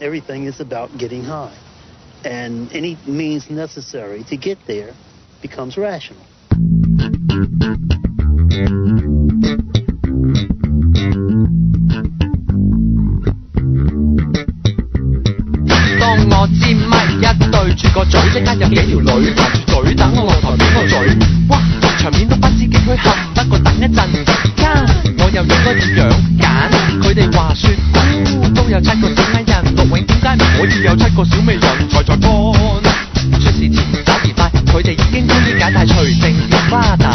Everything is about getting high, and any means necessary to get there becomes rational. 當我支咪一對住個嘴，即刻有幾條女排住隊等我落台扁個嘴。哇，場面都不知幾墟冚，不過等一陣間我又應該點樣揀？佢哋話説都有7個小矮人，陸永點解唔可以有7個小美人？財財乾出事前走而快，佢哋已經終於解帶除剩條花帶。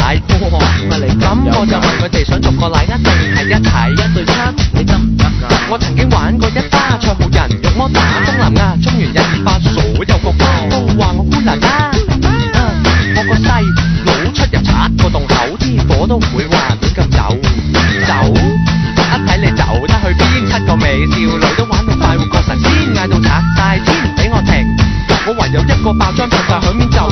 咪嚟咁我就問佢哋想逐個禮啊，定係一齊1對7？你得唔得㗎？我曾經玩過一巴蔡浩人肉魔打東南亞，中原128所有個巴都話我孤難啦。我個細佬出入7個洞口，啲火都唔會話亂咁走。一睇你走得去邊，7個美少女都玩到快活過神仙，嗌到拆晒天唔俾我停，我唯有一個爆漿拍晒響面就閃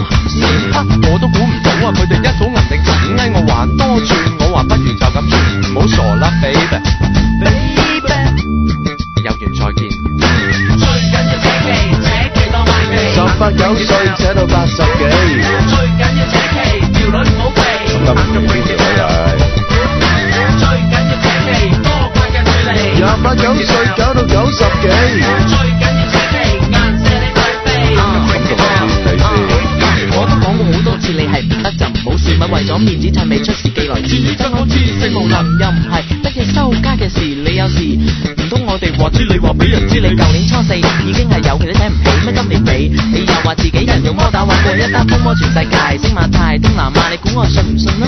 我都估唔到啊！佢哋一早銀定整嗌我玩多轉，我話不如就咁轉，唔好傻啦 baby， 有緣再見。最緊要扯旗，扯旗當賣旗，18、9歲扯到80幾，最緊要扯旗，條女唔好避，咁邊條女嚟？最緊要扯旗，多怪嘅距離，28、9歲搞到90幾，最緊要扯旗，硬射你對臂。我都講過好多次，你係唔得就唔好算，咪為咗面子趁未出事寄來之，真好似死無能又唔係得嘢收家嘅事，你有時唔通我哋話知你話俾人知，你舊年初4已經係有期都請唔起，乜今年尾你又話自己人用摩打玩過一單風魔全世界，星馬泰東南亞，你估我信唔信啊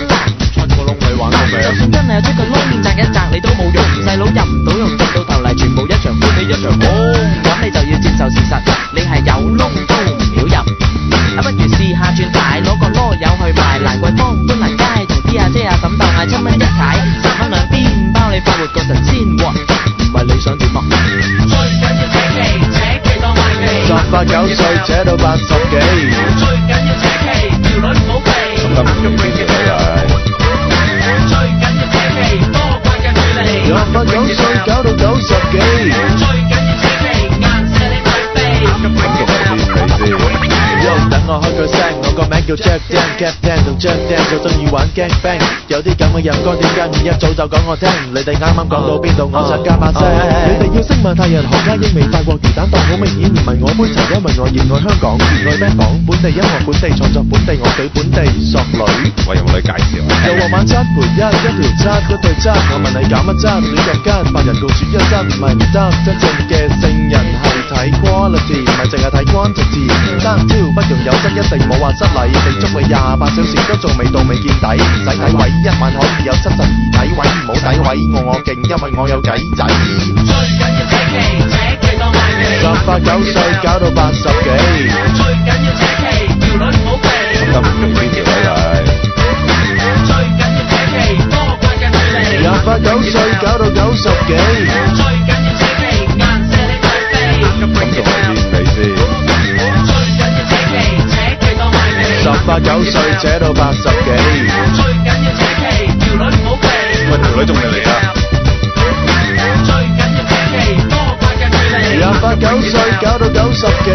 ？7個窿你玩過未？就算真係有7個窿，擲一擲你都冇用，細佬入唔到用，直到頭嚟全部一場歡你一場空，咁你就要接受事實，你係有窿都唔曉入。不如試下轉大，攞個籮柚去賣，蘭桂坊觀瀾街同啲阿姐阿嬸鬥嗌7蚊一睇，3蚊2邊包你快活過神仙喎，唔係你想點啊？最緊要扯旗，扯旗當賣旗，18、9歲扯到80幾，最緊要扯旗，條女唔好避，咁邊條女嚟？最緊要扯旗，多怪嘅距離，28、9歲搞到90幾，最緊要扯旗，硬射你對臂，咁邊條女嚟？等我開個聲，我個名叫 Jack Dan，Captain 同 Jack Dan 就中意玩 gang bang， 有啲咁嘅人歌點解唔一早就講我聽？你哋啱啱講到邊度，我就加把聲。你哋要識馬太人學家英美法國魚蛋檔，好明顯唔係我杯茶，因為我熱愛香港，熱愛咩講？本地音樂，本地創作，本地樂隊，本地索女。喂，有冇女介紹啊？又話晚7陪1，一條7，一對7，我問你減乜質？亂入間，8人共處一室，唔係唔得。真正嘅聖人係睇 quality， 唔係淨係睇 quantity。單挑不容有質，一定冇話失禮，地足你28小時都仲未到未見底，唔使睇位，一晚可以有72體位，唔好詆毀我勁，因為我有計仔。最緊要扯旗，扯旗當賣旗，18、9歲搞到80幾，最緊要扯旗，條女唔好避，咁邊條女嚟？最緊要扯旗，多怪嘅距離，28、9歲搞到90幾，最緊要扯旗，硬射你對臂，咁仲係邊你先？18、9歲扯到80幾，最緊要扯旗，條女唔好避，喂條女仲未嚟啊？最緊要扯旗，多怪嘅距離，28、9歲搞到90幾。